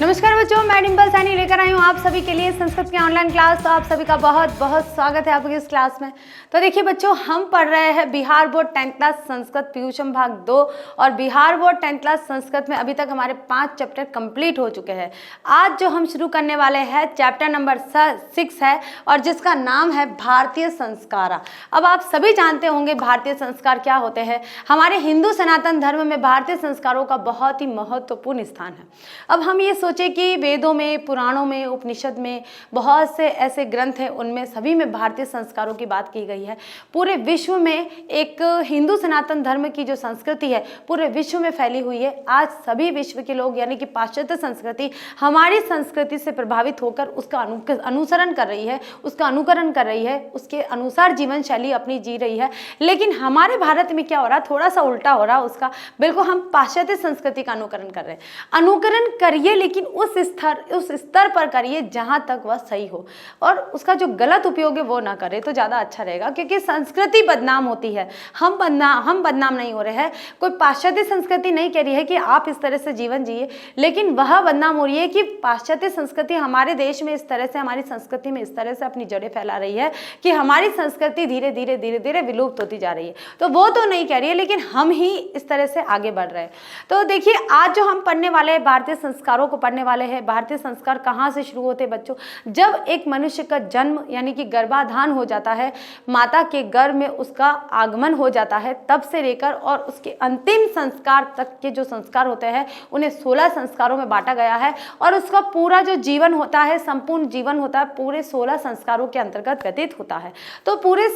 नमस्कार बच्चों, मैं डिम्पल सैनी लेकर आई हूँ आप सभी के लिए संस्कृत की ऑनलाइन क्लास। तो आप सभी का बहुत बहुत स्वागत है आपकी इस क्लास में। तो देखिए बच्चों, हम पढ़ रहे हैं Bihar board 10th class Sanskrit Piyusham भाग 2 और Bihar board 10th class Sanskrit में अभी तक हमारे 5 चैप्टर कंप्लीट हो चुके हैं। आज जो हम शुरू करने वाले हैं चैप्टर नंबर 6 है और जिसका नाम है भारतीय संस्कार। अब आप सभी जानते होंगे भारतीय संस्कार क्या होते हैं। हमारे हिंदू सनातन धर्म में भारतीय संस्कारों का बहुत ही महत्वपूर्ण स्थान है। अब हम ये सोचे कि वेदों में, पुराणों में, उपनिषद में बहुत से ऐसे ग्रंथ हैं, उनमें सभी में भारतीय संस्कारों की बात की गई है। पूरे विश्व में एक हिंदू सनातन धर्म की जो संस्कृति है पूरे विश्व में फैली हुई है। आज सभी विश्व के लोग यानी कि पाश्चात्य संस्कृति हमारी संस्कृति से प्रभावित होकर उसका अनुसरण कर रही है, उसका अनुकरण कर रही है, उसके अनुसार जीवन शैली अपनी जी रही है। लेकिन हमारे भारत में क्या हो रहा, थोड़ा सा उल्टा हो रहा उसका। बिल्कुल हम पाश्चात्य संस्कृति का अनुकरण कर रहे हैं। अनुकरण करिए लेकिन उस स्तर पर करिए जहां तक वह सही हो, और उसका जो गलत उपयोग है वो ना करें तो ज़्यादा अच्छा रहेगा, क्योंकि संस्कृति बदनाम होती है। हम बदनाम नहीं हो रहे हैं। कोई पाश्चात्य संस्कृति नहीं कह रही है कि आप इस तरह से जीवन जिए, लेकिन वह बदनाम हो रही है कि पाश्चात्य संस्कृति हमारे देश में इस तरह से, हमारी संस्कृति में इस तरह से अपनी जड़ें फैला रही है कि हमारी संस्कृति धीरे धीरे विलुप्त होती जा रही है। तो वो तो नहीं कह रही है, लेकिन हम ही इस तरह से आगे बढ़ रहे हैं। तो देखिए, आज जो हम पढ़ने वाले हैं भारतीय संस्कारों को पढ़ने वाले हैं। भारतीय संस्कार कहाँ से शुरू होते हैं बच्चों? जब एक मनुष्य का जन्म यानी कि गर्भाधान हो जाता है, माता के गर्भ में उसका आगमन हो जाता है, तब से लेकर और उसके अंतिम संस्कार तक के जो संस्कार होते हैं उन्हें 16 संस्कारों में बांटा गया है। और उसका पूरा जो जीवन होता है, संपूर्ण जीवन होता है, पूरे 16 संस्कारों के अंतर्गत व्यतीत होता है। तो पूरे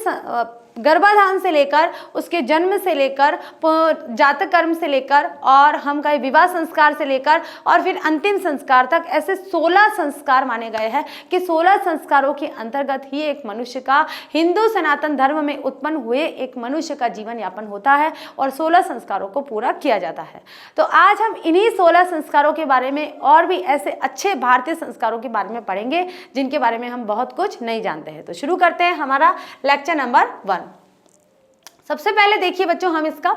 गर्भाधान से लेकर, उसके जन्म से लेकर, जातक कर्म से लेकर, और हम कहें विवाह संस्कार से लेकर और फिर अंतिम संस्कार तक, ऐसे 16 संस्कार माने गए हैं कि 16 संस्कारों के अंतर्गत ही एक मनुष्य का, हिंदू सनातन धर्म में उत्पन्न हुए एक मनुष्य का जीवन यापन होता है और 16 संस्कारों को पूरा किया जाता है। तो आज हम इन्हीं 16 संस्कारों के बारे में और भी ऐसे अच्छे भारतीय संस्कारों के बारे में पढ़ेंगे जिनके बारे में हम बहुत कुछ नहीं जानते हैं। तो शुरू करते हैं हमारा लेक्चर नंबर 1। सबसे पहले देखिए बच्चों, हम इसका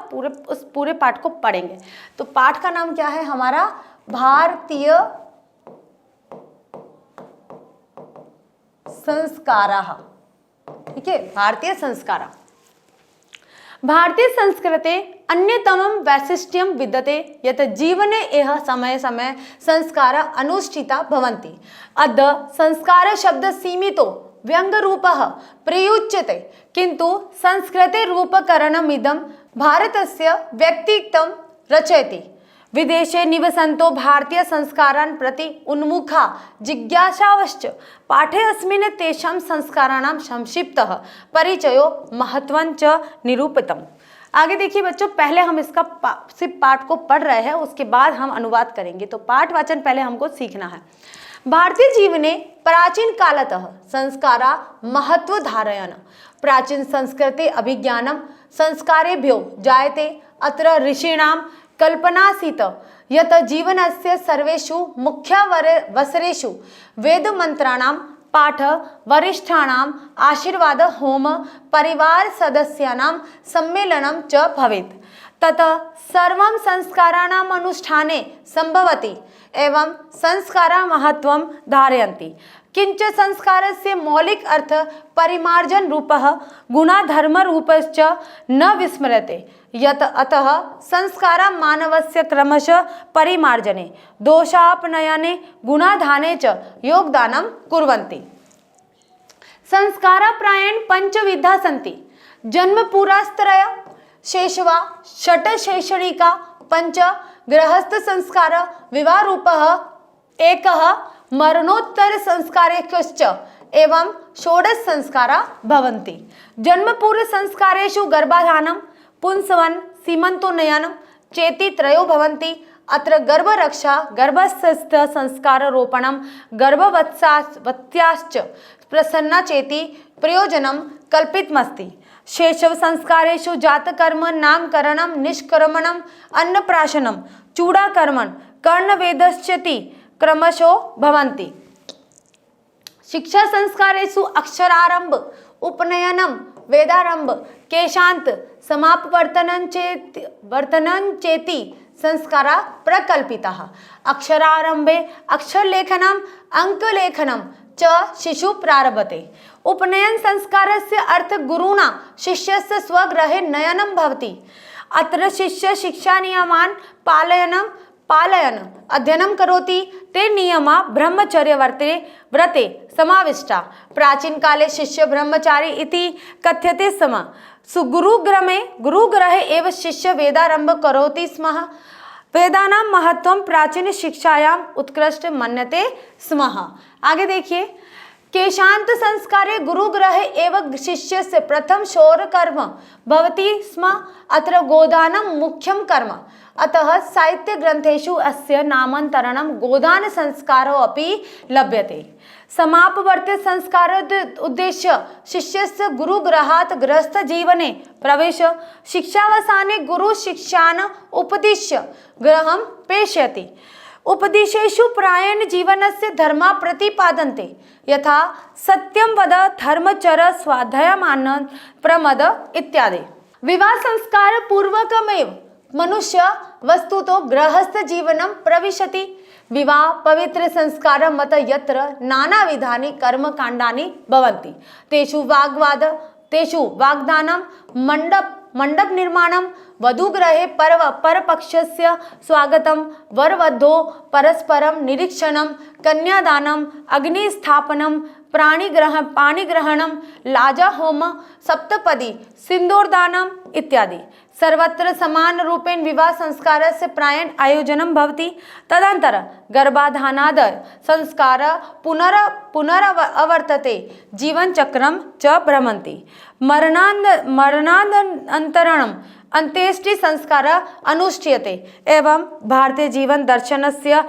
पूरे पाठ को पढ़ेंगे। तो पाठ का नाम क्या है हमारा? भारतीय संस्काराः। ठीक है, भारतीय संस्कारा। भारतीय संस्कृते अन्यतमं वैशिष्ट्यं विद्यते यत् जीवने एह समय समय संस्कारा अनुष्ठिता भवन्ति। अद्य संस्कार शब्द सीमितो व्यंग रूपः प्रयुज्यते, किंतु संस्कृते रूपकरणमिदं भारतस्य व्यक्तित्वं रचयति। विदेशे निवसन्तो भारतीय संस्कारान् प्रति उन्मुखा जिज्ञासावश्च पाठे अस्मिन् तेषां संस्काराणां संक्षिप्तः परिचयो महत्वं च निरूपितम्। आगे देखिए बच्चों, पहले हम इसका सिर्फ पाठ को पढ़ रहे हैं, उसके बाद हम अनुवाद करेंगे। तो पाठ वाचन पहले हमको सीखना है। भारतीय जीवने प्राचीन कालतः संस्कारा महत्व धारयन्। प्राचीन संस्कृते अभिज्ञानं संस्कारेभ्यो जायते। अत्र ऋषीणां कल्पनासीत् यत् जीवनस्य सर्वेषु मुख्यावसरेषु वेदमन्त्राणां पाठ, वरिष्ठाणाम् आशीर्वाद, होम, परिवार सदस्यानां सम्मेलनं च भवेत्। ततः सर्वं संस्काराणाम् अनुष्ठाने संभवति एवं संस्कारा महत्वं धारयन्ति। किंच संस्कारस्य मौलिक अर्थ परिमार्जन रूपः गुणाधर्म रूपश्च न विस्मर्यते। यत् अतः संस्कारा मानवस्य क्रमशः परिमार्जने, दोषापनयने, गुणाधाने च योगदानं कुर्वन्ति। संस्कारा प्रायेण पंचविधा सन्ति। जन्मपुरस्त्रय शेषवा, षट् शैक्षणिका, पंच गृहस्थ संस्कार, विवाह रूपः एकः, मरणोत्तर संस्कारेश्च एवं षोडश संस्कारा भवन्ति। जन्मपूर्व संस्कारेषु गर्भाधानं, पुंसवन, सीमन्तोन्नयनं चेति त्रयो भवन्ति। अत्र गर्भरक्षा, गर्भस्थ संस्कारोपणं, गर्भवत्याश्च प्रसन्ना चेति प्रयोजनं कल्पितमस्ति। शेषव संस्कारेषु जातकर्म, नामकरणं, निष्क्रमणं, अन्नप्राशनं, चूडाकर्मं, कर्णवेदश्चेति क्रमशो भवन्ति। शिक्षा संस्कारेषु अक्षरारंभ, उपनयनं, वेदारंभ, केशांत, समापवर्तनं चेति संस्कारा प्रकल्पिताः। अक्षरारंभे अक्षरलेखनम अंकलेखनम च शिशु प्रारभते। उपनयन संस्कारस्य अर्थ गुरुणा शिष्यस्य स्वगृहे नयनं भवति। अत्र शिष्य शिक्षा नियमान् पालयन् अध्ययनं करोति। ते नियमा ब्रह्मचर्य व्रते समाविष्टा। प्राचीन काले शिष्य ब्रह्मचारी इति कथ्यते स्म। गुरुगृहे एव शिष्य वेदारंभ करोति स्म। वेदानां महत्वं प्राचीन शिक्षायाम उत्कृष्ट मन्यते स्म। आगे देखिए, केशांत संस्कारे गुरुगृहे एव शिष्यस्य प्रथम शौर्य कर्म भवति स्म। अत्र गोदानं मुख्यं कर्म। अतः साहित्य ग्रंथेषु अस्य नामान्तरणं गोदान संस्कारो अपि लभ्यते। समापवर्त्य संस्कारोद्देश्य उद्देश्य शिष्यस्य गुरुगृहात् गृहस्थ जीवने प्रवेश। शिक्षावसाने गुरु शिक्षान् उपदिश्य गृहं प्रेषयति। उपदेशेषु प्रायेण जीवनस्य धर्मा प्रतिपादन्ते। यथा सत्यं वद, धर्मचर, स्वाध्यायमानः, प्रमद इत्यादि। विवाह संस्कार पूर्वकमेव मनुष्य वस्तुतो गृहस्थ जीवनं प्रविशति। विवाह पवित्र संस्कार मत यत्र नानाविधानि कर्मकाण्डानि भवन्ति। तेषु वाग्दानं, मंडप निर्माणं, वधूगृहे परपक्षस्य स्वागतं, वरवधो परस्परं निरीक्षणं, कन्यादानम्, अग्निस्थापनं, पाणिग्रहणं, लाजाहोम, सप्तपदी, सिन्दूरदानम् इत्यादि। सर्वत्र समान रूपेण विवाह संस्कारस्य प्रायेण आयोजनं भवति। तदनन्तर गर्भाधानाद् संस्कार पुनरावर्तते, जीवनचक्रं च भ्रमन्ति। मरणानन्तरम् अंत्येष्टि संस्कार अनुष्ठीयते। एवं भारतीय जीवन दर्शनस्य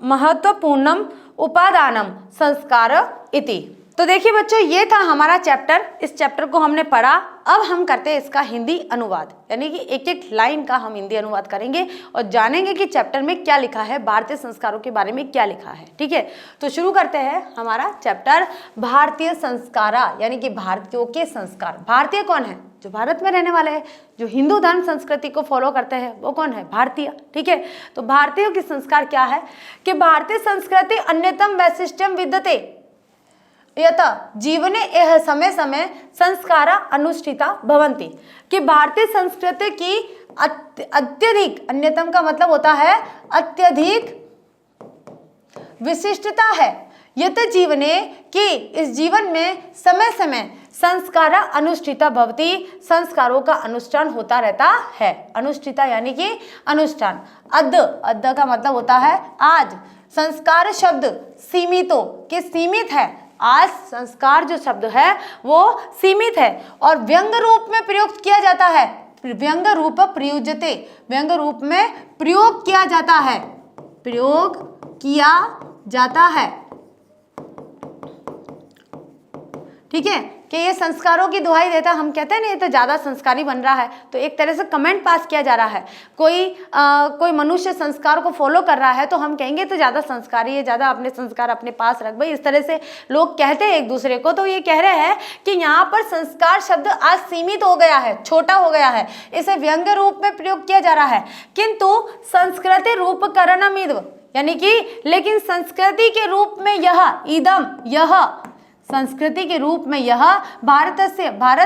महत्वपूर्णम उपादानम संस्कार इति। तो देखिए बच्चों, ये था हमारा चैप्टर। इस चैप्टर को हमने पढ़ा। अब हम करते हैं इसका हिंदी अनुवाद, यानी कि एक एक लाइन का हम हिंदी अनुवाद करेंगे और जानेंगे कि चैप्टर में क्या लिखा है, भारतीय संस्कारों के बारे में क्या लिखा है। ठीक है, तो शुरू करते हैं हमारा चैप्टर भारतीय संस्कारा, यानी कि भारतीयों के संस्कार। भारतीय कौन है? जो भारत में रहने वाले हैं, जो हिंदू धर्म संस्कृति को फॉलो करते हैं, वो कौन है? भारतीय। ठीक है, तो भारतीयों के संस्कार क्या है कि भारतीय संस्कृति अन्यतम वैशिष्ट्यम विद्यते यत जीवने यह समय समय संस्कारा अनुष्ठिता भवन्ति। कि भारतीय संस्कृति की अत्यधिक, अन्यतम का मतलब होता है अत्यधिक विशिष्टता है। यत जीवने, कि इस जीवन में समय समय संस्कारा अनुष्ठिता भवति, संस्कारों का अनुष्ठान होता रहता है। अनुष्ठिता यानी कि अनुष्ठान। अद्य का मतलब होता है आज। संस्कार शब्द सीमितो, कि सीमित है। आज संस्कार जो शब्द है वो सीमित है और व्यंग रूप में प्रयुक्त किया जाता है। व्यंग रूप प्रयुज्यते, व्यंग रूप में प्रयोग किया जाता है, प्रयोग किया जाता है। ठीक है, कि ये संस्कारों की दुहाई देता, हम कहते हैं ना ये तो ज़्यादा संस्कारी बन रहा है, तो एक तरह से कमेंट पास किया जा रहा है। कोई मनुष्य संस्कार को फॉलो कर रहा है तो हम कहेंगे तो ज़्यादा संस्कारी है, ज़्यादा अपने संस्कार अपने पास रख भाई, इस तरह से लोग कहते हैं एक दूसरे को। तो ये कह रहे हैं कि यहाँ पर संस्कार शब्द आज सीमित हो गया है, छोटा हो गया है, इसे व्यंग रूप में प्रयोग किया जा रहा है। किंतु संस्कृति रूपकरणमिद, यानी कि लेकिन संस्कृति के रूप में यह संस्कृति के रूप में यह भारत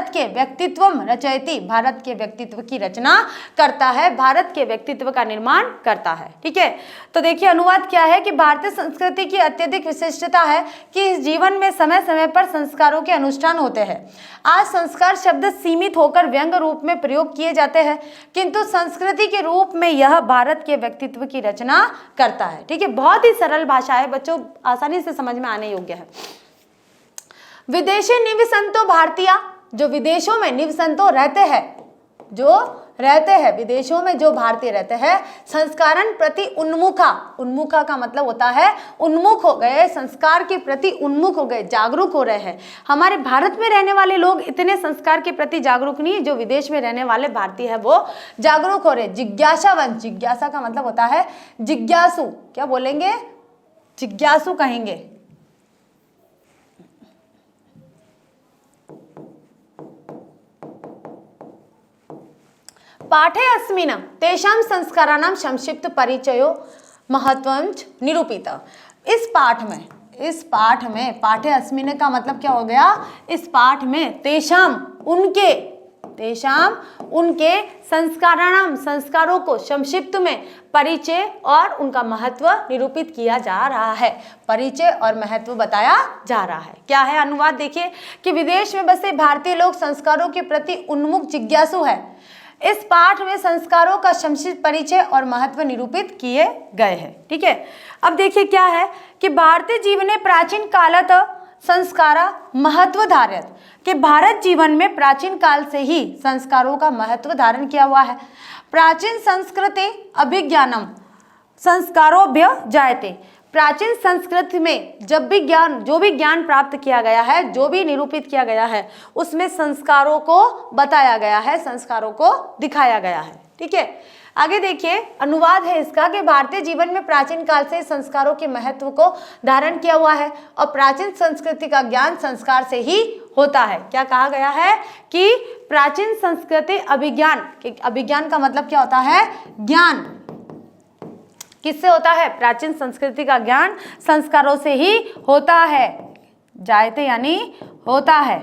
के व्यक्तित्व रचयति, भारत के व्यक्तित्व की रचना करता है, भारत के व्यक्तित्व का निर्माण करता है। ठीक है, तो देखिए अनुवाद क्या है कि भारतीय संस्कृति की अत्यधिक विशिष्टता है कि इस जीवन में समय समय पर संस्कारों के अनुष्ठान होते हैं। आज संस्कार शब्द सीमित होकर व्यंग रूप में प्रयोग किए जाते हैं, किंतु संस्कृति के रूप में यह भारत के व्यक्तित्व की रचना करता है। ठीक है, बहुत ही सरल भाषा है बच्चों, आसानी से समझ में आने योग्य है। विदेशी निवसंतो भारतीय, जो विदेशों में निवसंतो रहते हैं, विदेशों में जो भारतीय रहते हैं, संस्कारन प्रति उन्मुखा का मतलब होता है उन्मुख हो गए, संस्कार के प्रति उन्मुख हो गए, जागरूक हो रहे हैं। हमारे भारत में रहने वाले लोग इतने संस्कार के प्रति जागरूक नहीं, जो विदेश में रहने वाले भारतीय है वो जागरूक हो रहे। जिज्ञासावंत, जिज्ञासा का मतलब होता है जिज्ञासु, क्या बोलेंगे? जिज्ञासु कहेंगे। पाठे अस्मिन् तेषां संस्काराणां संक्षिप्त परिचयो महत्वञ्च निरूपित। इस पाठ में पाठे अस्मिन् का मतलब क्या हो गया, इस पाठ में तेषाम उनके संस्काराणाम संस्कारों को संक्षिप्त में परिचय और उनका महत्व निरूपित किया जा रहा है, परिचय और महत्व बताया जा रहा है। क्या है अनुवाद देखिए कि विदेश में बसे भारतीय लोग संस्कारों के प्रति उन्मुख जिज्ञासु है। इस पाठ में संस्कारों का संक्षिप्त परिचय और महत्व निरूपित किए गए हैं। ठीक है, अब देखिए क्या है कि भारतीय जीवने प्राचीन कालत संस्कारा महत्व धार्यत, कि भारत जीवन में प्राचीन काल से ही संस्कारों का महत्व धारण किया हुआ है। प्राचीन संस्कृति अभिज्ञानम संस्कारोभ्य जायते, प्राचीन संस्कृति में जो भी ज्ञान प्राप्त किया गया है, जो भी निरूपित किया गया है, उसमें संस्कारों को बताया गया है, संस्कारों को दिखाया गया है। ठीक है, आगे देखिए अनुवाद है इसका कि भारतीय जीवन में प्राचीन काल से संस्कारों के महत्व को धारण किया हुआ है और प्राचीन संस्कृति का ज्ञान संस्कार से ही होता है। क्या कहा गया है कि प्राचीन संस्कृति अभिज्ञान का मतलब क्या होता है, ज्ञान। किससे होता है, प्राचीन संस्कृति का ज्ञान संस्कारों से ही होता है, जायते यानी होता है।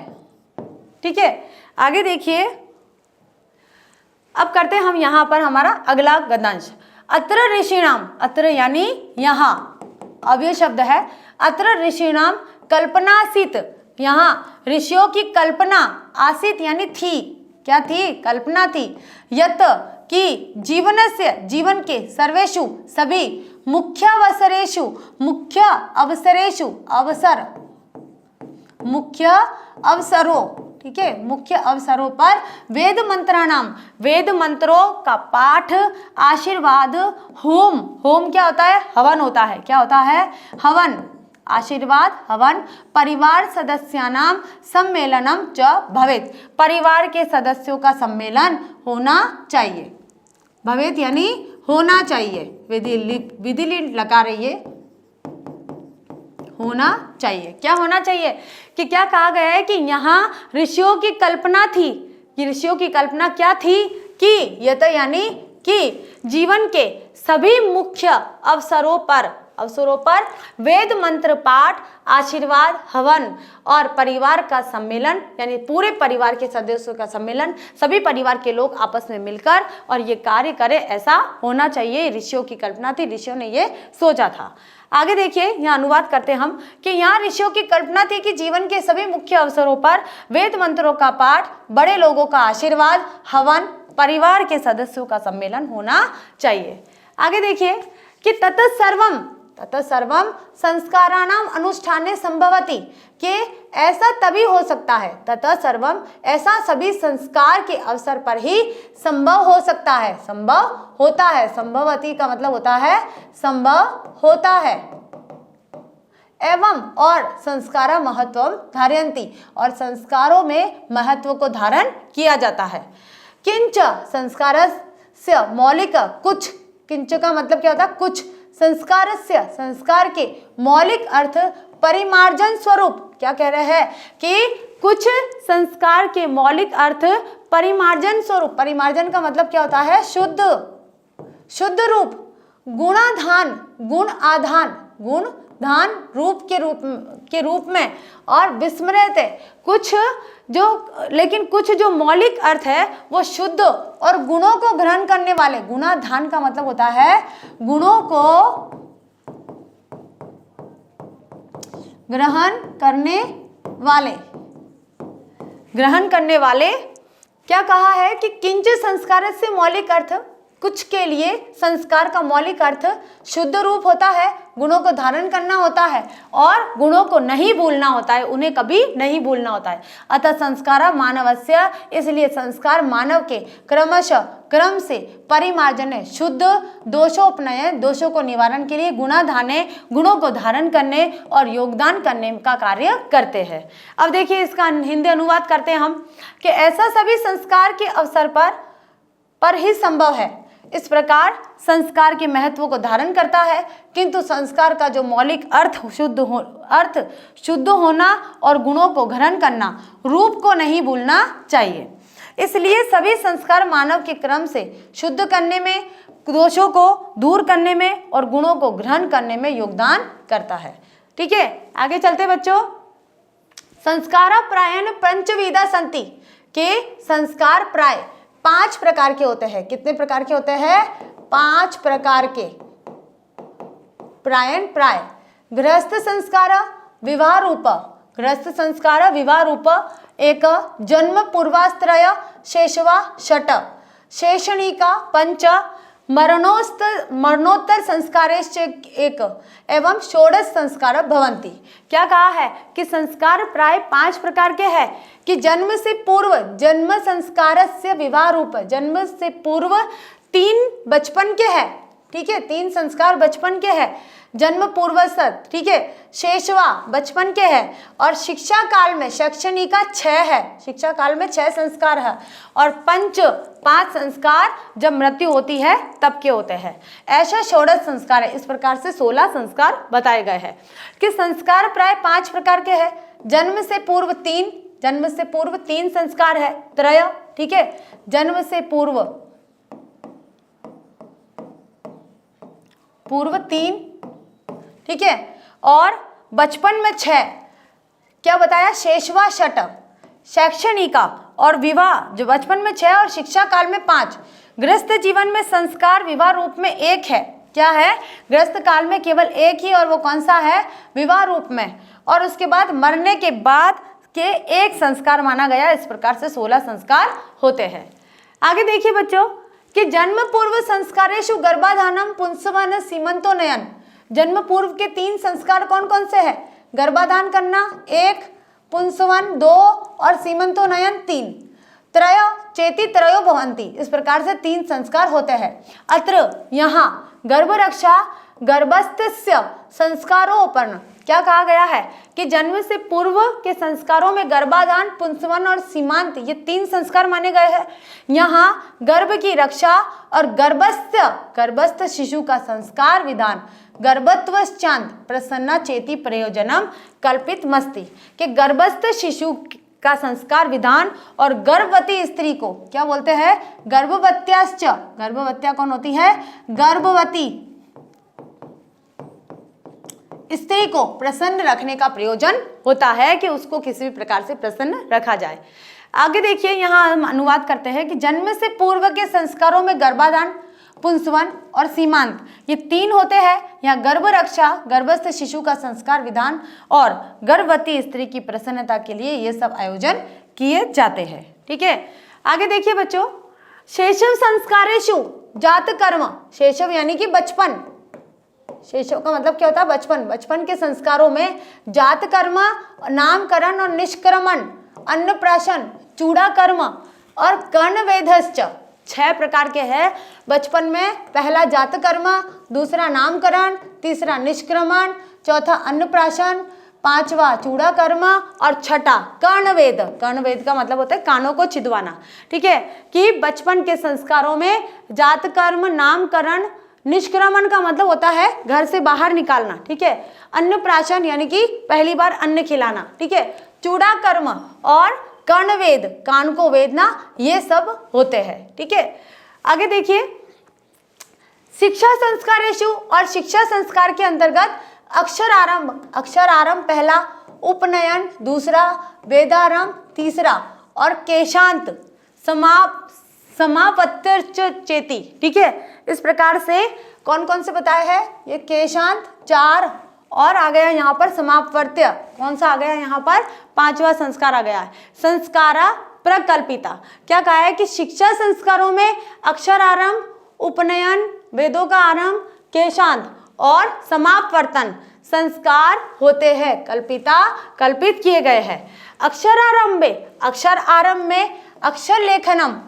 ठीक है, आगे देखिए, अब करते हैं हम यहाँ पर हमारा अगला गद्यांश। अत्र ऋषिणाम, अत्र यानी यहाँ, अब ये शब्द है अत्र ऋषिणाम कल्पनासीत, यहाँ ऋषियों की कल्पना, आसीत यानी थी, क्या थी, कल्पना थी, यत कि जीवन के सर्वेषु सभी मुख्य अवसरों, ठीक है, मुख्य अवसरों पर वेद मंत्रों का पाठ, आशीर्वाद, होम क्या होता है, हवन होता है, क्या होता है, हवन, आशीर्वाद, हवन, परिवार सदस्यानां सम्मेलनम च भवेत्, परिवार के सदस्यों का सम्मेलन होना चाहिए, भवेत् यानी होना चाहिए, विधि लगा रही है, होना चाहिए। क्या होना चाहिए कि क्या कहा गया है कि यहाँ ऋषियों की कल्पना थी, कि ऋषियों की कल्पना क्या थी कि यत यानी कि जीवन के सभी मुख्य अवसरों पर वेद मंत्र पाठ, आशीर्वाद, हवन और परिवार का सम्मेलन, यानी पूरे परिवार के सदस्यों का सम्मेलन, सभी परिवार के लोग आपस में मिलकर और ये कार्य करें, ऐसा होना चाहिए। ऋषियों की कल्पना थी, ऋषियों ने ये सोचा था। आगे देखिए, यहाँ अनुवाद करते हैं हम कि यहाँ ऋषियों की कल्पना थी कि जीवन के सभी मुख्य अवसरों पर वेद मंत्रों का पाठ, बड़े लोगों का आशीर्वाद, हवन, परिवार के सदस्यों का सम्मेलन होना चाहिए। आगे देखिए कि ततः सर्वम संस्काराणाम अनुष्ठाने संभवति, कि ऐसा तभी हो सकता है, ततः सर्वम ऐसा सभी संस्कार के अवसर पर ही संभव हो सकता है, संभव होता है, संभवति का मतलब होता है संभव होता है, एवं और संस्कारा महत्वम धारयन्ति, और संस्कारों में महत्व को धारण किया जाता है। किंच संस्कारस्य मौलिक, कुछ, किंच का मतलब क्या होता है, कुछ, संस्कारस्य संस्कार के मौलिक अर्थ परिमार्जन स्वरूप, क्या कह रहे हैं कि कुछ संस्कार के मौलिक अर्थ परिमार्जन स्वरूप, परिमार्जन का मतलब क्या होता है, शुद्ध रूप, गुणाधान, गुण आधान, गुण धान रूप के रूप में, और विस्मृत कुछ जो मौलिक अर्थ है वो शुद्ध और गुणों को ग्रहण करने वाले, गुणाधान का मतलब होता है गुणों को ग्रहण करने वाले। क्या कहा है कि किंच संस्कार से मौलिक अर्थ, कुछ के लिए संस्कार का मौलिक अर्थ शुद्ध रूप होता है, गुणों को धारण करना होता है और गुणों को नहीं भूलना होता है, उन्हें कभी नहीं भूलना होता है। अतः संस्कार मानवस्य, इसलिए संस्कार मानव के क्रम से परिमार्जन, शुद्ध, दोषोपनयन, दोषों को निवारण के लिए, गुणाधाने, गुणों को धारण करने और योगदान करने का कार्य करते हैं। अब देखिए इसका हिंदी अनुवाद करते हैं हम कि ऐसा सभी संस्कार के अवसर पर ही संभव है। इस प्रकार संस्कार के महत्व को धारण करता है, किंतु संस्कार का जो मौलिक अर्थ शुद्ध होना और गुणों को ग्रहण करना, रूप को नहीं भूलना चाहिए। इसलिए सभी संस्कार मानव के क्रम से शुद्ध करने में, दोषों को दूर करने में और गुणों को ग्रहण करने में योगदान करता है। ठीक है, आगे चलते बच्चों। संस्कारा प्रायन पंचविधा संति, के संस्कार प्राय 5 प्रकार के होते हैं। कितने प्रकार के होते हैं? 5 प्रकार के। प्रायन प्राय गृहस्थ संस्कार विवाह रूप, गृहस्थ संस्कार विवाह रूप एक, जन्म पूर्वास्त्रय शेषवा षट, शैक्षणिका 5, मरणोत्तर संस्कारेश्च एक एवं षोडश संस्कार भवन्ति। क्या कहा है कि संस्कार प्राय 5 प्रकार के हैं कि जन्म से पूर्व जन्म संस्कारस्य विवाह रूप, जन्म से पूर्व 3 बचपन के हैं। ठीक है, 3 संस्कार बचपन के हैं, जन्म पूर्वसत, ठीक है, शेषवा बचपन के हैं, और शिक्षा काल में शैक्षणिका 6 है, शिक्षा काल में 6 संस्कार है, और 5 संस्कार जब मृत्यु होती है तब के होते हैं। ऐसा षोडश संस्कार है। इस प्रकार से 16 संस्कार बताए गए हैं कि संस्कार प्राय 5 प्रकार के हैं। जन्म से पूर्व 3 संस्कार है, त्रय, ठीक है, जन्म से पूर्व 3, ठीक है, और बचपन में 6, क्या बताया, शेषवा षट, शैक्षणिका और विवाह जो बचपन में 6 और शिक्षा काल में 5। गृहस्थ जीवन में संस्कार विवाह रूप में 1 है। क्या है? गृहस्थ काल में केवल 1 ही, और वो कौन सा है? विवाह रूप में। और उसके बाद मरने के बाद के 1 संस्कार माना गया। इस प्रकार से 16 संस्कार होते हैं। आगे देखिए बच्चों कि जन्म पूर्व संस्कारेषु गर्भाधानम पुंसवन सीमंतोनयन, जन्म पूर्व के 3 संस्कार कौन कौन से हैं? गर्भाधान करना 1, पुंसवन 2 और सीमंतोनयन 3। त्रय चेति त्रयो भवन्ति, इस प्रकार से 3 संस्कार होते हैं। अत्र यहाँ गर्भरक्षा गर्भस्थस्य संस्कारोपर्ण, क्या कहा गया है कि जन्म से पूर्व के संस्कारों में गर्भाधान, पुंसवन और सीमांत, ये 3 संस्कार माने गए हैं। यहाँ गर्भ की रक्षा और गर्भस्थ शिशु का संस्कार विधान गर्भत्वश्चांत प्रसन्ना चेति प्रयोजनम कल्पित मस्ति, के गर्भस्थ शिशु का संस्कार विधान और गर्भवती स्त्री को क्या बोलते हैं? गर्भवत्याश्च, गर्भवत्या कौन होती है? गर्भवती स्त्री को प्रसन्न रखने का प्रयोजन होता है कि उसको किसी भी प्रकार से प्रसन्न रखा जाए। आगे देखिए, यहाँ हम अनुवाद करते हैं कि जन्म से पूर्व के संस्कारों में गर्भाधान, पुंसवन और सीमांत, ये 3 होते हैं। यहाँ गर्भ रक्षा, गर्भस्थ शिशु का संस्कार विधान और गर्भवती स्त्री की प्रसन्नता के लिए ये सब आयोजन किए जाते हैं। ठीक है, आगे देखिए बच्चों, शैशव संस्कारेषु जात कर्म, शैशव यानी कि बचपन, शैशव का मतलब क्या होता है? बचपन। बचपन के संस्कारों में जात कर्म, नामकरण और निष्क्रमण, अन्नप्राशन, चूड़ा कर्म और कर्णवेधश्च, 6 प्रकार के हैं बचपन में। पहला जात कर्म, दूसरा नामकरण, तीसरा निष्क्रमण, चौथा अन्नप्राशन, 5वां चूड़ा कर्म और 6ठा कर्णवेद। कर्णवेद का मतलब होता है कानों को छिदवाना। ठीक है, कि बचपन के संस्कारों में जात कर्म, नामकरण, निष्क्रमण का मतलब होता है घर से बाहर निकालना। ठीक है, अन्नप्राशन यानी कि पहली बार अन्न खिलाना। ठीक है, चूड़ा कर्म और कर्णवेद, कान को वेदना, ये सब होते हैं। ठीक है, आगे देखिए, शिक्षा संस्कारेषु, और शिक्षा संस्कार के अंतर्गत अक्षर आरंभ पहला, उपनयन दूसरा, वेदारंभ तीसरा और केशांत समापत्तिर्च चेति। ठीक है, इस प्रकार से कौन कौन से बताए हैं? ये केशांत 4, और आ गया यहाँ पर समापवर्त्य, कौन सा आ गया यहाँ पर? 5वां संस्कार आ गया है, संस्कारा प्रकल्पिता। क्या कहा है कि शिक्षा संस्कारों में अक्षर आरंभ, उपनयन, वेदों का आरंभ, केशांत और समापवर्तन संस्कार होते हैं, कल्पित किए गए हैं। अक्षर आरंभ में अक्षर लेखनम,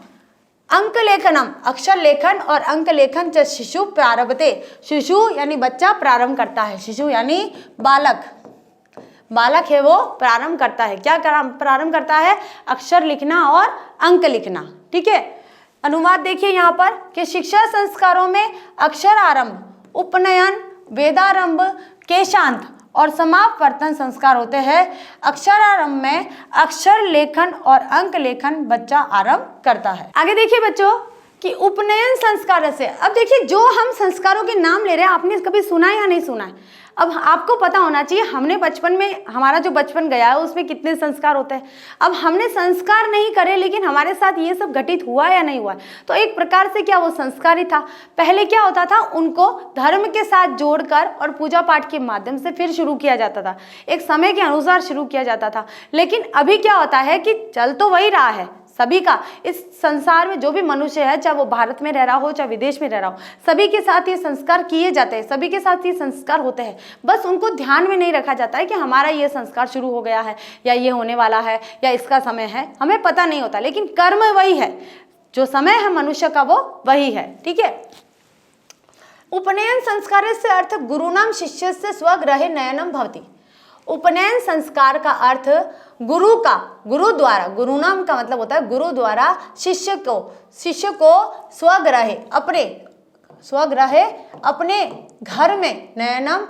अंक लेखनम, अक्षर लेखन और अंक लेखन च शिशु प्रारभते, शिशु यानी बच्चा प्रारंभ करता है, शिशु यानी बालक है वो प्रारंभ करता है। क्या प्रारंभ करता है? अक्षर लिखना और अंक लिखना। ठीक है, अनुवाद देखिए यहाँ पर कि शिक्षा संस्कारों में अक्षर आरंभ, उपनयन, वेदारंभ, केशांत और समापवर्तन संस्कार होते हैं अक्षरारंभ में अक्षर लेखन और अंक लेखन बच्चा आरंभ करता है। आगे देखिए बच्चों कि उपनयन संस्कार से, अब देखिए जो हम संस्कारों के नाम ले रहे हैं आपने कभी सुना है या नहीं सुना है? अब आपको पता होना चाहिए हमने बचपन में, हमारा जो बचपन गया है उसमें कितने संस्कार होते हैं। अब हमने संस्कार नहीं करे लेकिन हमारे साथ ये सब घटित हुआ या नहीं हुआ, तो एक प्रकार से क्या वो संस्कार ही था। पहले क्या होता था, उनको धर्म के साथ जोड़कर और पूजा पाठ के माध्यम से फिर शुरू किया जाता था, एक समय के अनुसार शुरू किया जाता था। लेकिन अभी क्या होता है कि चल तो वही रहा है सभी का, इस संसार में जो भी मनुष्य है, चाहे वो भारत में रह रहा हो चाहे विदेश में रह रहा हो, सभी के साथ ये संस्कार किए जाते हैं, सभी के साथ ये संस्कार होते हैं। बस उनको ध्यान में नहीं रखा जाता है कि हमारा ये संस्कार शुरू हो गया है या ये होने वाला है या इसका समय है, हमें पता नहीं होता। लेकिन कर्म वही है, जो समय है मनुष्य का वो वही है। ठीक है। उपनयन संस्कार से अर्थ गुरुनाम शिष्य से स्वगृहे नयनम भवति। उपनयन संस्कार का अर्थ गुरु का, गुरु द्वारा, गुरुनाम का मतलब होता है गुरु द्वारा शिष्य को स्वगृहे, अपने घर में, नयनम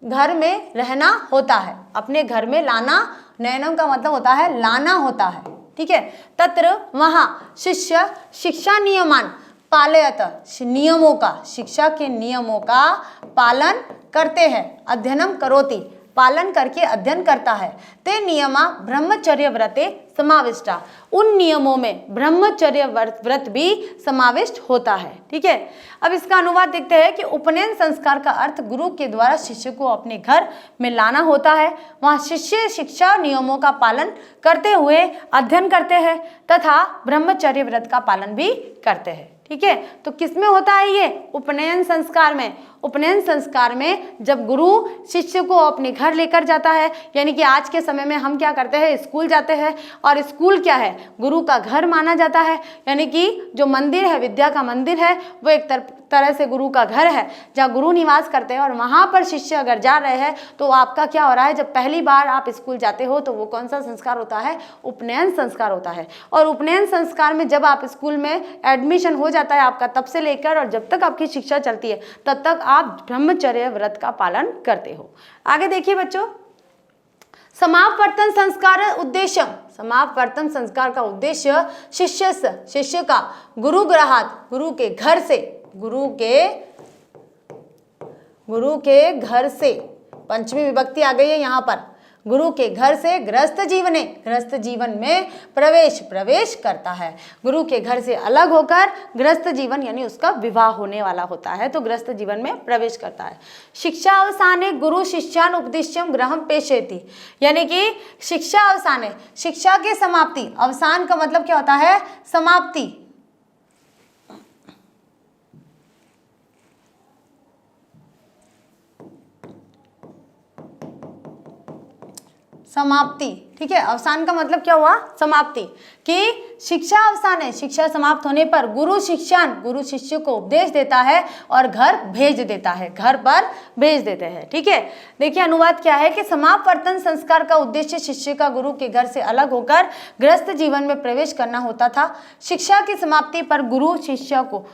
घर में रहना होता है, अपने घर में लाना। नयनम का मतलब होता है लाना होता है। ठीक है। तत्र वहाँ शिष्य शिक्षा नियमान पालयत, नियमों का, शिक्षा के नियमों का पालन करते हैं। अध्ययनम करोति, पालन करके अध्ययन करता है। ते नियमा ब्रह्मचर्य व्रते समाविष्टा, उन नियमों में ब्रह्मचर्य व्रत भी समाविष्ट होता है। ठीक है। अब इसका अनुवाद देखते हैं कि उपनयन संस्कार का अर्थ गुरु के द्वारा शिष्य को अपने घर में लाना होता है। वहाँ शिष्य शिक्षा नियमों का पालन करते हुए अध्ययन करते हैं तथा ब्रह्मचर्य व्रत का पालन भी करते हैं। ठीक है। तो किसमें होता है ये? उपनयन संस्कार में। उपनयन संस्कार में जब गुरु शिष्य को अपने घर लेकर जाता है, यानी कि आज के समय में हम क्या करते हैं, स्कूल जाते हैं, और स्कूल क्या है, गुरु का घर माना जाता है। यानी कि जो मंदिर है, विद्या का मंदिर है, वो एक तरह से गुरु का घर है जहाँ गुरु निवास करते हैं। और वहाँ पर शिष्य अगर जा रहे हैं तो आपका क्या हो रहा है, जब पहली बार आप स्कूल जाते हो तो वो कौन सा संस्कार होता है? उपनयन संस्कार होता है। और उपनयन संस्कार में जब आप स्कूल में एडमिशन हो जाता है आपका, तब से लेकर और जब तक आपकी शिक्षा चलती है तब तक आप ब्रह्मचर्य व्रत का पालन करते हो। आगे देखिए बच्चों, समापवर्तन संस्कार उद्देश्य, समापवर्तन संस्कार का उद्देश्य शिष्य का गुरु गृहात, गुरु के घर से, गुरु के घर से, पंचमी विभक्ति आ गई है यहाँ पर, गुरु के घर से गृहस्थ जीवन में प्रवेश करता है। गुरु के घर से अलग होकर गृहस्थ जीवन यानी उसका विवाह होने वाला होता है, तो गृहस्थ जीवन में प्रवेश करता है। शिक्षा अवसाने गुरु शिष्यान उपदिश्यम ग्रहम पेशेति, यानी कि शिक्षा अवसाने, शिक्षा के समाप्ति, अवसान का मतलब क्या होता है? समाप्ति। समाप्ति। ठीक है। अवसान का मतलब क्या हुआ? समाप्ति। कि शिक्षा अवसान है, शिक्षा समाप्त होने पर गुरु शिष्य को उपदेश देता है और घर भेज देता है, घर पर भेज देते हैं। ठीक है। देखिए अनुवाद क्या है कि समापवर्तन संस्कार का उद्देश्य शिष्य का गुरु के घर से अलग होकर गृहस्थ जीवन में प्रवेश करना होता था। शिक्षा की समाप्ति पर गुरु शिष्य को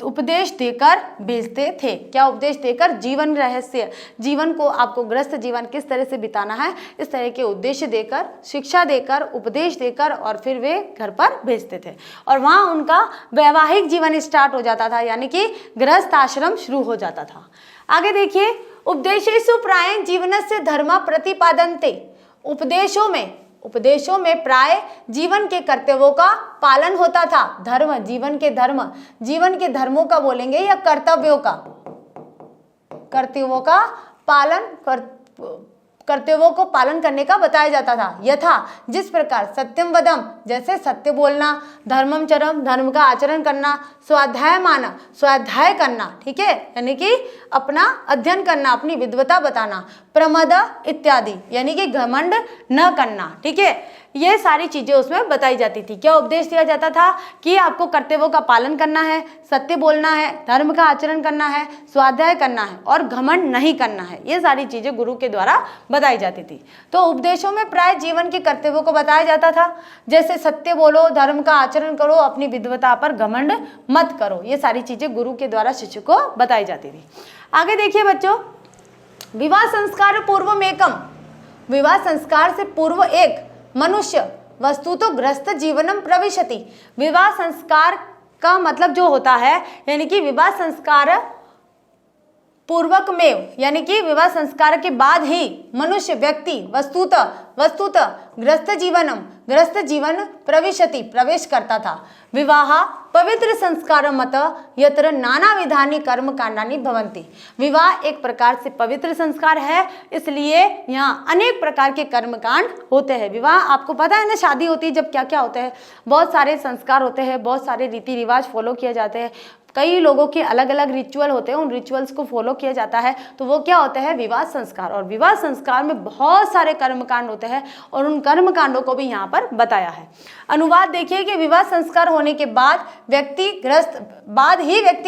उपदेश देकर भेजते थे। क्या उपदेश देकर? जीवन रहस्य, जीवन को आपको गृहस्थ जीवन किस तरह से बिताना है, इस तरह के उद्देश्य देकर, शिक्षा देकर, उपदेश देकर और फिर वे घर पर भेजते थे। और वहाँ उनका वैवाहिक जीवन स्टार्ट हो जाता था, यानी कि गृहस्थ आश्रम शुरू हो जाता था। आगे देखिए, उपदेशेषु प्रायः जीवनस्य धर्म प्रतिपादन्ते, उपदेशों में प्राय जीवन के कर्तव्यों का पालन होता था। धर्म, जीवन के धर्मों का बोलेंगे या कर्तव्यों को पालन करने का बताया जाता था। यथा, जिस प्रकार सत्यम वदम, जैसे सत्य बोलना, धर्मम चरम, धर्म का आचरण करना, स्वाध्याय करना, ठीक है, यानी कि अपना अध्ययन करना, अपनी विद्वता बताना, प्रमद इत्यादि, यानी कि घमंड न करना। ठीक है, ये सारी चीजें उसमें बताई जाती थी। क्या उपदेश दिया जाता था कि आपको कर्तव्यों का पालन करना है, सत्य बोलना है, धर्म का आचरण करना है, स्वाध्याय करना है और घमंड नहीं करना है। ये सारी चीजें गुरु के द्वारा बताई जाती थी। तो उपदेशों में प्राय जीवन के कर्तव्यों को बताया जाता था, जैसे सत्य बोलो, धर्म का आचरण करो, अपनी विद्वता पर घमंड मत करो। ये सारी चीजें गुरु के द्वारा शिष्य को बताई जाती थी। आगे देखिए बच्चों, विवाह संस्कार पूर्वम एकम, विवाह संस्कार से पूर्व एक मनुष्य वस्तुतो ग्रस्त जीवनम प्रविशति। विवाह संस्कार का मतलब जो होता है, यानी कि विवाह संस्कार पूर्वक में, यानी कि विवाह संस्कार के बाद ही मनुष्य व्यक्ति वस्तुतः ग्रस्त जीवन प्रविशति प्रवेश करता था। विवाह पवित्र संस्कार मत यत्र नाना विधानी कर्म कांडानी भवंती। विवाह एक प्रकार से पवित्र संस्कार है, इसलिए यहाँ अनेक प्रकार के कर्मकांड होते हैं। विवाह आपको पता है ना, शादी होती है जब क्या क्या होते हैं, बहुत सारे संस्कार होते हैं, बहुत सारे रीति रिवाज फॉलो किए जाते हैं, कई लोगों के अलग अलग रिचुअल होते हैं, उन रिचुअल्स को फॉलो किया जाता है, तो वो क्या होते हैं, विवाह संस्कार। और विवाह संस्कार में बहुत सारे कर्मकांड होते हैं और उन कर्मकांडों को भी यहाँ पर बताया है। अनुवाद देखिए कि विवाह संस्कार होने के बाद व्यक्ति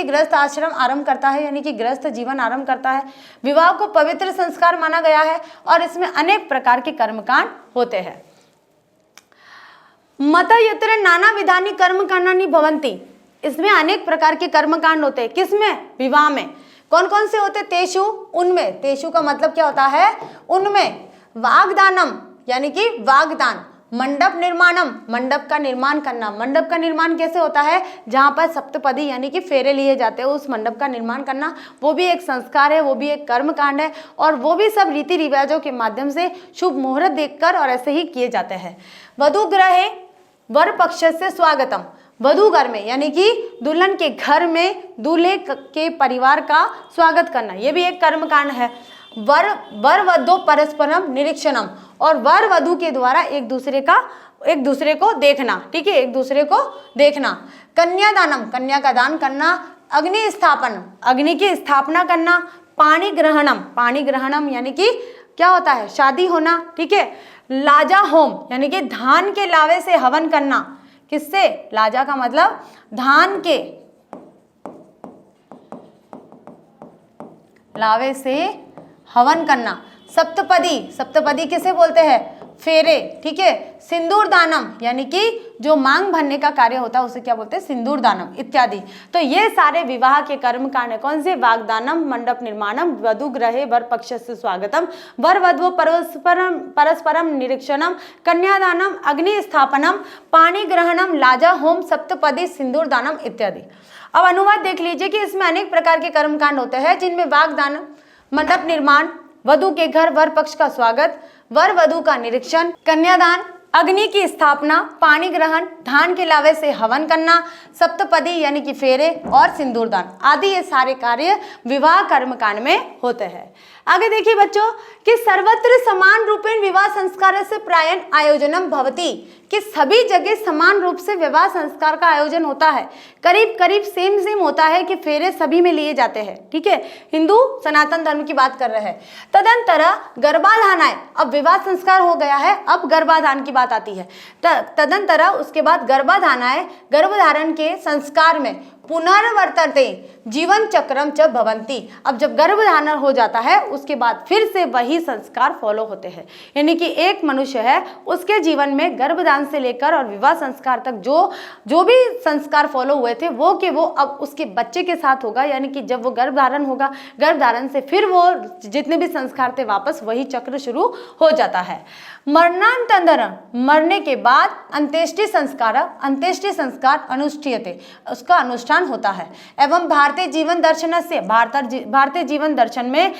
गृहस्थ आश्रम आरंभ करता है, यानी कि गृहस्थ जीवन आरंभ करता है। विवाह को पवित्र संस्कार माना गया है और इसमें अनेक प्रकार के कर्मकांड होते हैं। मत यत्र नाना विधानी कर्म कांडानि भवन्ति, इसमें अनेक प्रकार के कर्मकांड होते हैं। किसमें, विवाह में। कौन कौन से होते, तेषु, उनमें। तेषु का मतलब क्या होता है, उनमें। वाग्दानम, यानी कि वाग्दान। मंडप निर्माणम, मंडप का निर्माण करना। मंडप का निर्माण कैसे होता है, जहाँ पर सप्तपदी यानी कि फेरे लिए जाते हैं, उस मंडप का निर्माण करना, वो भी एक संस्कार है, वो भी एक कर्मकांड है, और वो भी सब रीति रिवाजों के माध्यम से शुभ मुहूर्त देखकर और ऐसे ही किए जाते हैं। वधु गृहे वर पक्ष से स्वागतम, वधु घर में यानी कि दुल्हन के घर में दूल्हे के परिवार का स्वागत करना, ये भी एक कर्मकांड है। वर वधु परस्परम निरीक्षणम, और वर वधु के द्वारा एक दूसरे को देखना, ठीक है, एक दूसरे को देखना। कन्यादानम, कन्या का दान करना। अग्नि स्थापन, अग्नि की स्थापना करना। पाणी ग्रहणम, पाणी ग्रहणम यानी कि क्या होता है, शादी होना, ठीक है। लाजा होम यानी कि धान के लावे से हवन करना। किससे, लाजा का मतलब धान के लावे से हवन करना। सप्तपदी, सप्तपदी किसे बोलते हैं, फेरे, ठीक है। सिंदूर दानम यानी कि जो मांग भरने का कार्य होता है उसे क्या बोलते हैं, सिंदूर दानम इत्यादि। तो ये सारे विवाह के कर्म कांड है। कौन से, वाग्दानम, मंडप निर्माणम, वधु गृहे वर पक्ष से स्वागतम, वर वधु परस्परम निरीक्षणम, कन्यादानम, अग्नि स्थापनम, पाणी ग्रहणम, लाजा होम, सप्तपदी, सिंदूर दानम इत्यादि। अब अनुवाद देख लीजिए कि इसमें अनेक प्रकार के कर्मकांड होते हैं, जिनमें वाग्दान, मंडप निर्माण, वधु के घर वर पक्ष का स्वागत, वर वधु का निरीक्षण, कन्यादान, अग्नि की स्थापना, पाणी ग्रहण, धान के लावे से हवन करना, सप्तपदी यानी कि फेरे और सिंदूरदान आदि, ये सारे कार्य विवाह कर्मकांड में होते हैं। आगे देखिए बच्चों कि सर्वत्र समान रूपेण विवाह संस्कार से प्रायण आयोजनम भवति, कि सभी जगह समान रूप से विवाह संस्कार का आयोजन होता है, करीब करीब सेम होता है कि फेरे सभी में लिए जाते हैं, ठीक है। हिंदू सनातन धर्म की बात कर रहे हैं। तदंतर गर्भाधान आए, अब विवाह संस्कार हो गया है, अब गर्भाधान की बात आती है। तदंतर उसके बाद गर्भाधान आए, गर्भधारण के संस्कार में पुनर्वर्तते जीवन चक्रम च भवंती, अब जब गर्भधारण हो जाता है उसके बाद फिर से वही संस्कार फॉलो होते हैं, यानी कि एक मनुष्य है उसके जीवन में गर्भधारण से लेकर और विवाह संस्कार तक जो भी संस्कार फॉलो हुए थे वो अब उसके बच्चे के साथ होगा, यानी कि जब वो गर्भधारण होगा, गर्भधारण से फिर वो जितने भी संस्कार थे वापस वही चक्र शुरू हो जाता है। मरणांतरम, मरने के बाद अंत्येष्टि संस्कार अनुष्ठीयते, उसका अनुष्ठान होता है। एवं भारतीय जीवन दर्शन से, भारतीय जीवन दर्शन में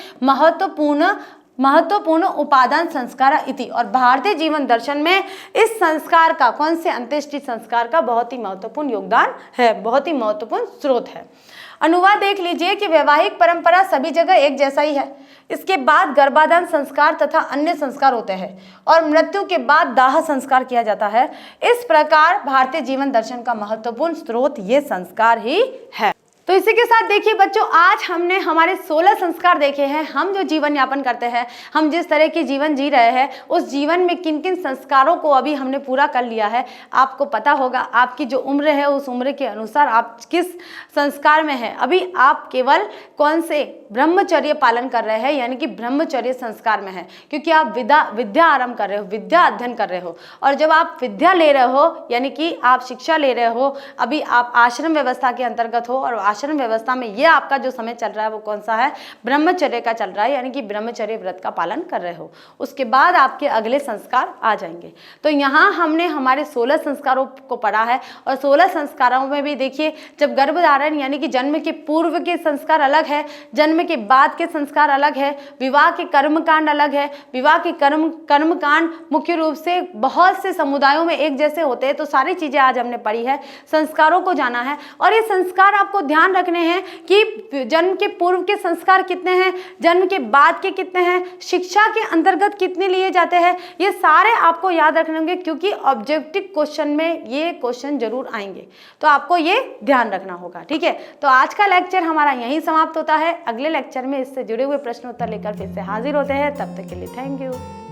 महत्वपूर्ण उपादान संस्कार इति, और भारतीय जीवन दर्शन में इस संस्कार का, कौन से, अंत्येष्टि संस्कार का बहुत ही महत्वपूर्ण योगदान है, बहुत ही महत्वपूर्ण स्रोत है। अनुवाद देख लीजिए कि वैवाहिक परंपरा सभी जगह एक जैसा ही है। इसके बाद गर्भाधान संस्कार तथा अन्य संस्कार होते हैं और मृत्यु के बाद दाह संस्कार किया जाता है। इस प्रकार भारतीय जीवन दर्शन का महत्वपूर्ण स्रोत ये संस्कार ही है। तो इसी के साथ देखिए बच्चों, आज हमने हमारे 16 संस्कार देखे हैं। हम जो जीवन यापन करते हैं, हम जिस तरह की जीवन जी रहे हैं, उस जीवन में किन किन संस्कारों को अभी हमने पूरा कर लिया है। आपको पता होगा आपकी जो उम्र है उस उम्र के अनुसार आप किस संस्कार में हैं। अभी आप केवल कौन से ब्रह्मचर्य पालन कर रहे हैं, यानी कि ब्रह्मचर्य संस्कार में है, क्योंकि आप विद्या आरंभ कर रहे हो, विद्या अध्ययन कर रहे हो। और जब आप विद्या ले रहे हो, यानी कि आप शिक्षा ले रहे हो, अभी आप आश्रम व्यवस्था के अंतर्गत हो और आश्रम व्यवस्था में ये आपका जो समय चल रहा है वो कौन सा है, ब्रह्मचर्य का चल रहा है, यानी कि ब्रह्मचर्य व्रत का पालन कर रहे हो। उसके बाद आपके अगले संस्कार आ जाएंगे। तो यहाँ हमने हमारे 16 संस्कारों को पढ़ा है और 16 संस्कारों में भी देखिए, जब गर्भधारण यानी कि जन्म के पूर्व के संस्कार अलग है, जन्म के बाद के संस्कार अलग है, विवाह के कर्मकांड अलग है। विवाह के कर्मकांड मुख्य रूप से बहुत से समुदायों में एक जैसे होते हैं। तो सारी चीजें आज हमने पढ़ी है, संस्कारों को जाना है। और ये संस्कार आपको ध्यान रखने हैं कि जन्म के पूर्व के संस्कार कितने हैं, जन्म के बाद के कितने हैं, शिक्षा के अंतर्गत कितने लिए जाते हैं, ये सारे आपको याद रखने होंगे, क्योंकि ऑब्जेक्टिव क्वेश्चन में ये क्वेश्चन जरूर आएंगे। तो आपको ये ध्यान रखना होगा, ठीक है। तो आज का लेक्चर हमारा यहीं समाप्त होता है। अगले लेक्चर में इससे जुड़े हुए प्रश्न उत्तर लेकर फिर से हाजिर होते हैं। तब तक के लिए थैंक यू।